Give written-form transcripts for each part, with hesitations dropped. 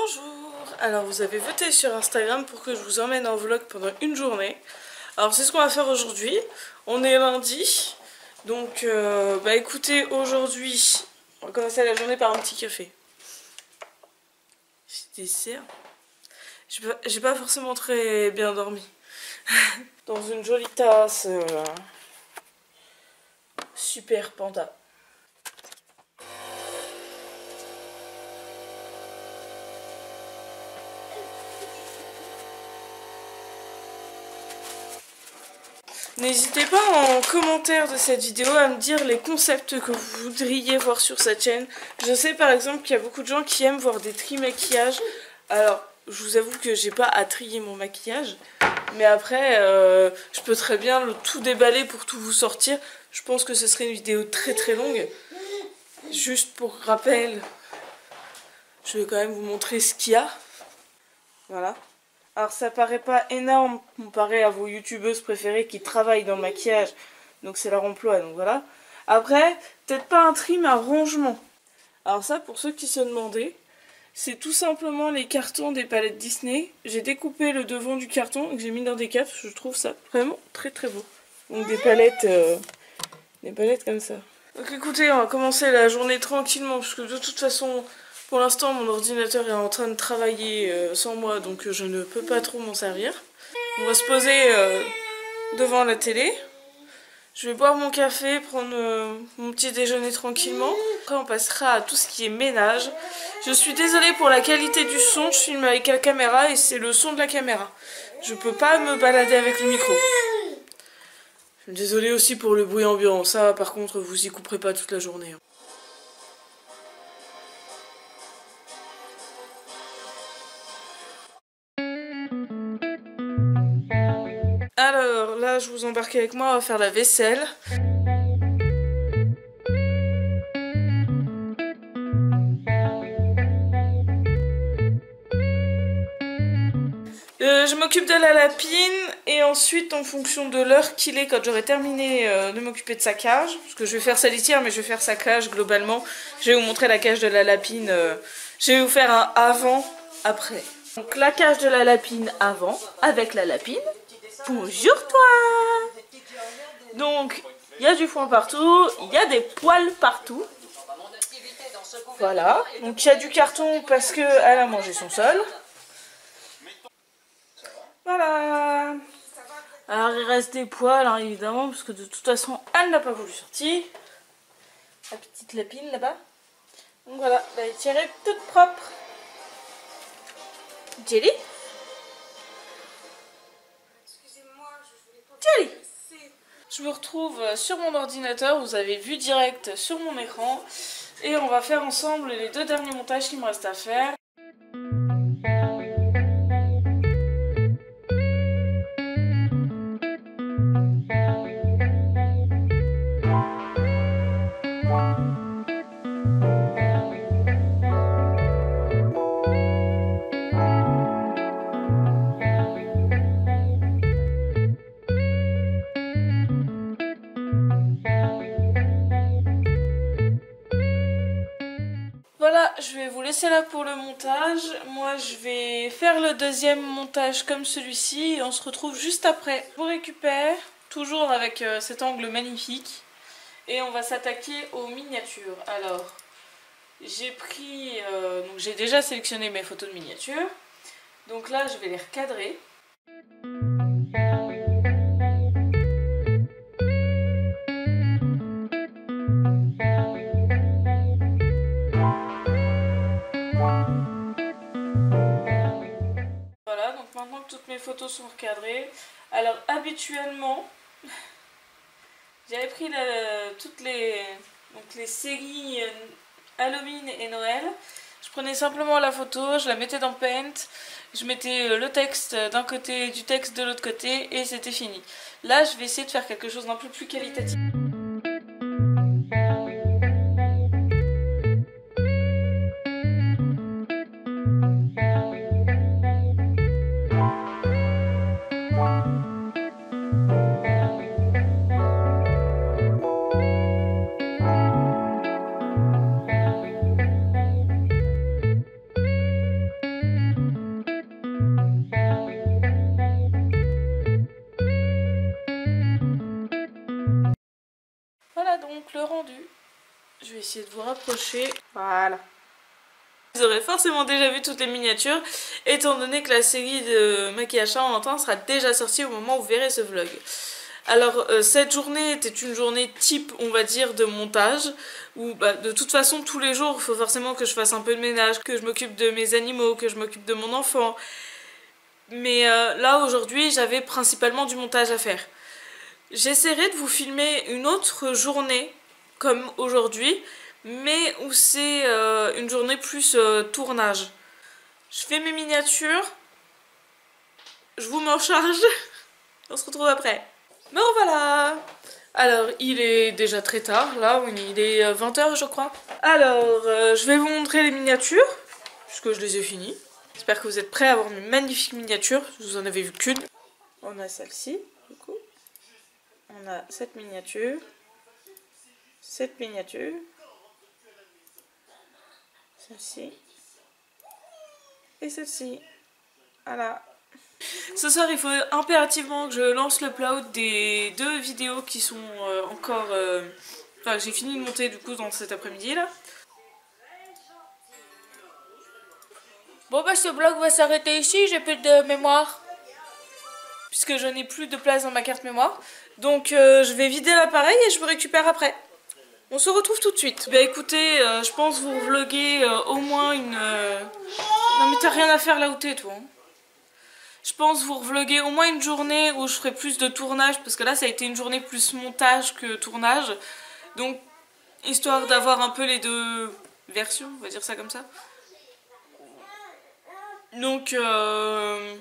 Bonjour. Alors vous avez voté sur Instagram pour que je vous emmène en vlog pendant une journée. Alors c'est ce qu'on va faire aujourd'hui. On est lundi. Donc bah écoutez, aujourd'hui on va commencer la journée par un petit café. J'ai dessert. J'ai pas forcément très bien dormi. Dans une jolie tasse super panda. N'hésitez pas en commentaire de cette vidéo à me dire les concepts que vous voudriez voir sur cette chaîne. Je sais par exemple qu'il y a beaucoup de gens qui aiment voir des tri maquillages. Alors je vous avoue que j'ai pas à trier mon maquillage. Mais après je peux très bien le tout déballer pour tout vous sortir. Je pense que ce serait une vidéo très longue. Juste pour rappel, je vais quand même vous montrer ce qu'il y a. Voilà. Alors ça paraît pas énorme comparé à vos youtubeuses préférées qui travaillent dans le maquillage, donc c'est leur emploi, donc voilà. Après, peut-être pas un tri mais un rangement. Alors ça, pour ceux qui se demandaient, c'est tout simplement les cartons des palettes Disney. J'ai découpé le devant du carton et que j'ai mis dans des capes, je trouve ça vraiment très beau. Donc des palettes comme ça. Donc écoutez, on va commencer la journée tranquillement parce que de toute façon... Pour l'instant, mon ordinateur est en train de travailler sans moi, donc je ne peux pas trop m'en servir. On va se poser devant la télé. Je vais boire mon café, prendre mon petit déjeuner tranquillement. Après, on passera à tout ce qui est ménage. Je suis désolée pour la qualité du son, je filme avec la caméra et c'est le son de la caméra. Je peux pas me balader avec le micro. Je suis désolée aussi pour le bruit ambiant. Ça, par contre, vous y couperez pas toute la journée. Alors là, je vous embarque avec moi, on va faire la vaisselle. Je m'occupe de la lapine et ensuite en fonction de l'heure qu'il est, quand j'aurai terminé de m'occuper de sa cage, parce que je vais faire sa litière mais je vais faire sa cage globalement. Je vais vous montrer la cage de la lapine, je vais vous faire un avant-après. Donc la cage de la lapine avant, avec la lapine. Bonjour toi. Donc il y a du foin partout, il y a des poils partout. Voilà, donc il y a du carton parce qu'elle a mangé son sol. Voilà. Alors il reste des poils hein, évidemment parce que de toute façon elle n'a pas voulu sortir. La petite lapine là-bas. Donc voilà, la litière est toute propre. Jelly. Jelly. Je me retrouve sur mon ordinateur, vous avez vu direct sur mon écran. Et on va faire ensemble les deux derniers montages qu'il me reste à faire. Voilà, je vais vous laisser là pour le montage. Moi, je vais faire le deuxième montage comme celui-ci et on se retrouve juste après. Je vous récupère, toujours avec cet angle magnifique. Et on va s'attaquer aux miniatures. Alors, j'ai pris... donc j'ai déjà sélectionné mes photos de miniatures. Donc là, je vais les recadrer. Voilà, donc maintenant que toutes mes photos sont recadrées. Alors habituellement, j'avais pris toutes les séries Halloween et Noël. Je prenais simplement la photo, je la mettais dans Paint, je mettais le texte d'un côté, du texte de l'autre côté et c'était fini. Là, je vais essayer de faire quelque chose d'un peu plus qualitatif. le rendu. Je vais essayer de vous rapprocher. Voilà. Vous aurez forcément déjà vu toutes les miniatures, étant donné que la série de maquillage Saint-Valentin sera déjà sortie au moment où vous verrez ce vlog. Alors cette journée était une journée type, on va dire, de montage, où de toute façon tous les jours il faut forcément que je fasse un peu de ménage, que je m'occupe de mes animaux, que je m'occupe de mon enfant. Mais là aujourd'hui j'avais principalement du montage à faire. J'essaierai de vous filmer une autre journée comme aujourd'hui, mais où c'est une journée plus tournage. Je fais mes miniatures, je vous m'en charge, on se retrouve après. Bon voilà. Alors il est déjà très tard, là il est 20h je crois. Alors je vais vous montrer les miniatures, puisque je les ai finies. J'espère que vous êtes prêts à voir mes magnifiques miniatures, vous en avez vu qu'une. On a celle-ci, du coup. On a cette miniature, celle-ci, et celle-ci. Voilà. Ce soir, il faut impérativement que je lance l'upload des 2 vidéos qui sont encore... Enfin, j'ai fini de monter du coup dans cet après-midi là. Bon bah ce vlog va s'arrêter ici, j'ai plus de mémoire. Puisque je n'ai plus de place dans ma carte mémoire. Donc je vais vider l'appareil et je vous récupère après. On se retrouve tout de suite. Bah écoutez, je pense vous vloguer au moins une... Non mais t'as rien à faire là où t'es toi. Hein. Je pense vous vloguer au moins une journée où je ferai plus de tournage. Parce que là ça a été une journée plus montage que tournage. Donc histoire d'avoir un peu les 2 versions, on va dire ça comme ça. Donc je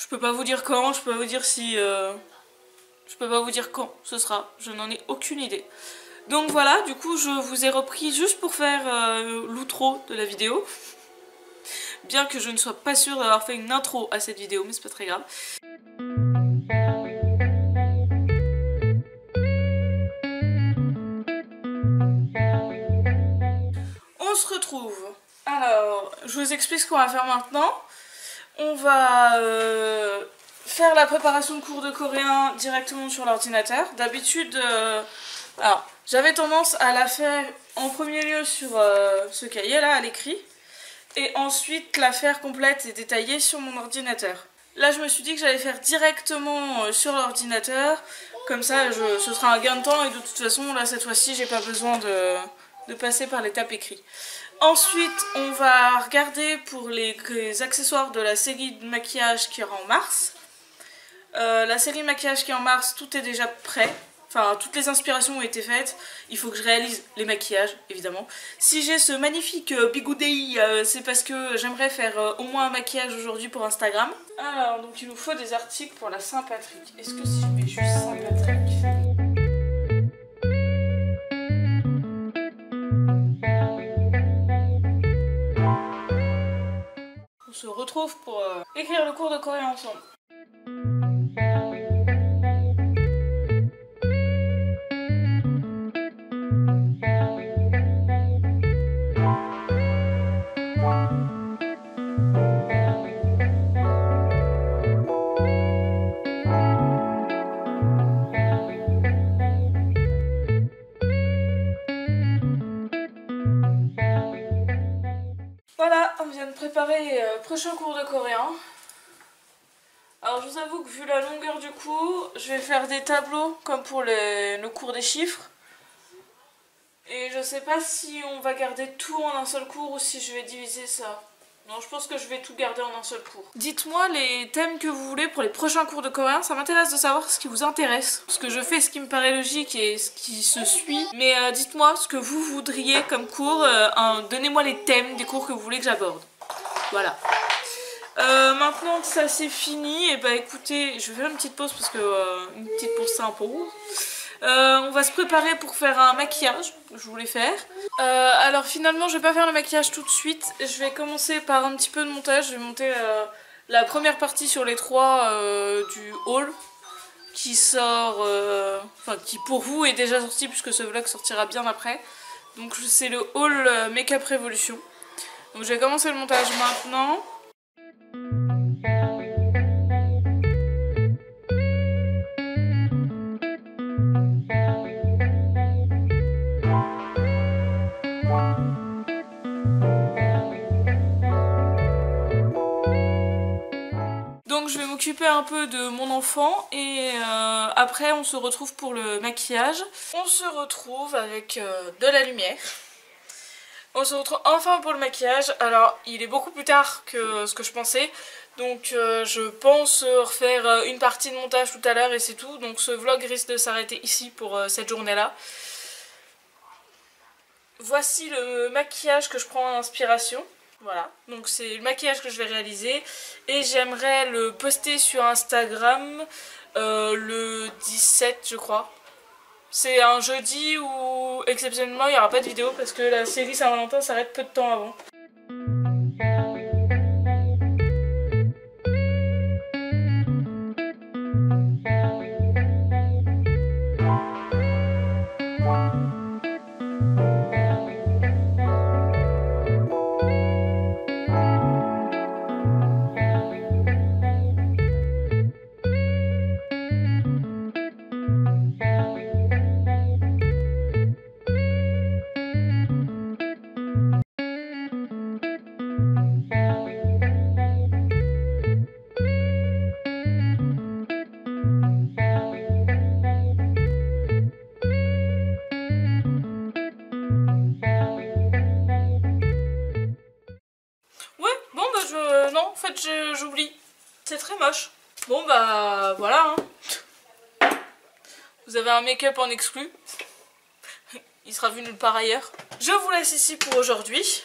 peux pas vous dire quand, je peux pas vous dire si... je peux pas vous dire quand ce sera, je n'en ai aucune idée. Donc voilà, du coup je vous ai repris juste pour faire l'outro de la vidéo. Bien que je ne sois pas sûre d'avoir fait une intro à cette vidéo, mais c'est pas très grave. On se retrouve. Alors, je vous explique ce qu'on va faire maintenant. On va faire la préparation de cours de coréen directement sur l'ordinateur. D'habitude, alors j'avais tendance à la faire en premier lieu sur ce cahier là à l'écrit et ensuite la faire complète et détaillée sur mon ordinateur. Là je me suis dit que j'allais faire directement sur l'ordinateur, comme ça ce sera un gain de temps et de toute façon là cette fois-ci j'ai pas besoin de passer par l'étape écrite. Ensuite, on va regarder pour les accessoires de la série de maquillage qui est en mars. La série maquillage qui est en mars, tout est déjà prêt. Enfin, toutes les inspirations ont été faites. Il faut que je réalise les maquillages, évidemment. Si j'ai ce magnifique bigoudei, c'est parce que j'aimerais faire au moins un maquillage aujourd'hui pour Instagram. Alors, donc il nous faut des articles pour la Saint-Patrick. Est-ce que si je mets juste Saint-Patrick... On se retrouve pour écrire le cours de coréen ensemble. Voilà, on vient de préparer le prochain cours de coréen. Alors je vous avoue que vu la longueur du cours, je vais faire des tableaux comme pour le cours des chiffres. Et je sais pas si on va garder tout en un seul cours ou si je vais diviser ça. Non, je pense que je vais tout garder en un seul cours. Dites-moi les thèmes que vous voulez pour les prochains cours de coréen. Ça m'intéresse de savoir ce qui vous intéresse. Parce que je fais ce qui me paraît logique et ce qui se suit. Mais dites-moi ce que vous voudriez comme cours. Donnez-moi les thèmes des cours que vous voulez que j'aborde. Voilà. Maintenant que ça c'est fini, et bah écoutez, je vais faire une petite pause parce que une petite pause sympa. On va se préparer pour faire un maquillage, je voulais faire. Alors finalement je vais pas faire le maquillage tout de suite, je vais commencer par un petit peu de montage. Je vais monter la première partie sur les 3 du haul qui sort, enfin qui pour vous est déjà sorti puisque ce vlog sortira bien après. Donc c'est le haul Make-up Révolution. Donc je vais commencer le montage maintenant. Donc je vais m'occuper un peu de mon enfant et après on se retrouve pour le maquillage. On se retrouve avec de la lumière. On se retrouve enfin pour le maquillage. Alors il est beaucoup plus tard que ce que je pensais. Donc je pense refaire une partie de montage tout à l'heure et c'est tout. Donc ce vlog risque de s'arrêter ici pour cette journée-là. Voici le maquillage que je prends en inspiration. Voilà, donc c'est le maquillage que je vais réaliser et j'aimerais le poster sur Instagram le 17 je crois. C'est un jeudi où exceptionnellement il n'y aura pas de vidéo parce que la série Saint-Valentin s'arrête peu de temps avant. Non, en fait j'oublie. C'est très moche. Bon bah voilà. Hein. Vous avez un make-up en exclu. Il sera vu nulle part ailleurs. Je vous laisse ici pour aujourd'hui.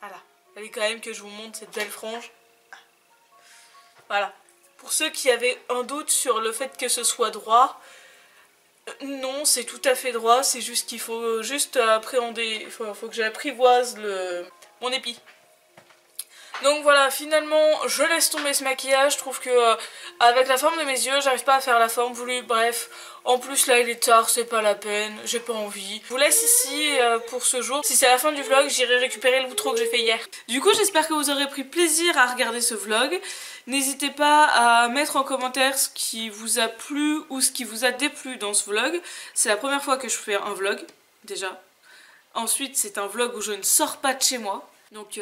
Voilà. Il fallait quand même que je vous montre cette belle frange. Voilà. Pour ceux qui avaient un doute sur le fait que ce soit droit, non, c'est tout à fait droit, c'est juste qu'il faut juste appréhender, il faut que j'apprivoise mon épi. Donc voilà, finalement, je laisse tomber ce maquillage, je trouve que avec la forme de mes yeux, j'arrive pas à faire la forme voulue, bref. En plus là il est tard, c'est pas la peine, j'ai pas envie. Je vous laisse ici pour ce jour. Si c'est la fin du vlog, j'irai récupérer l'outro que j'ai fait hier. Du coup j'espère que vous aurez pris plaisir à regarder ce vlog. N'hésitez pas à mettre en commentaire ce qui vous a plu ou ce qui vous a déplu dans ce vlog. C'est la première fois que je fais un vlog, déjà. Ensuite c'est un vlog où je ne sors pas de chez moi. Donc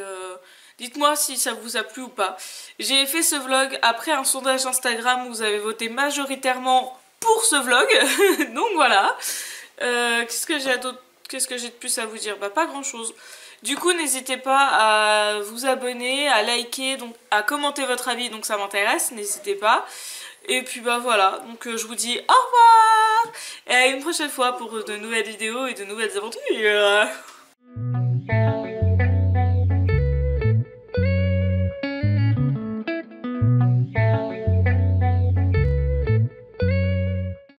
dites-moi si ça vous a plu ou pas. J'ai fait ce vlog après un sondage Instagram où vous avez voté majoritairement pour ce vlog. Donc voilà. Qu'est-ce que j'ai de plus à vous dire? Bah pas grand chose. Du coup n'hésitez pas à vous abonner, à liker, donc à commenter votre avis, donc ça m'intéresse, n'hésitez pas. Et puis bah voilà, donc je vous dis au revoir et à une prochaine fois pour de nouvelles vidéos et de nouvelles aventures.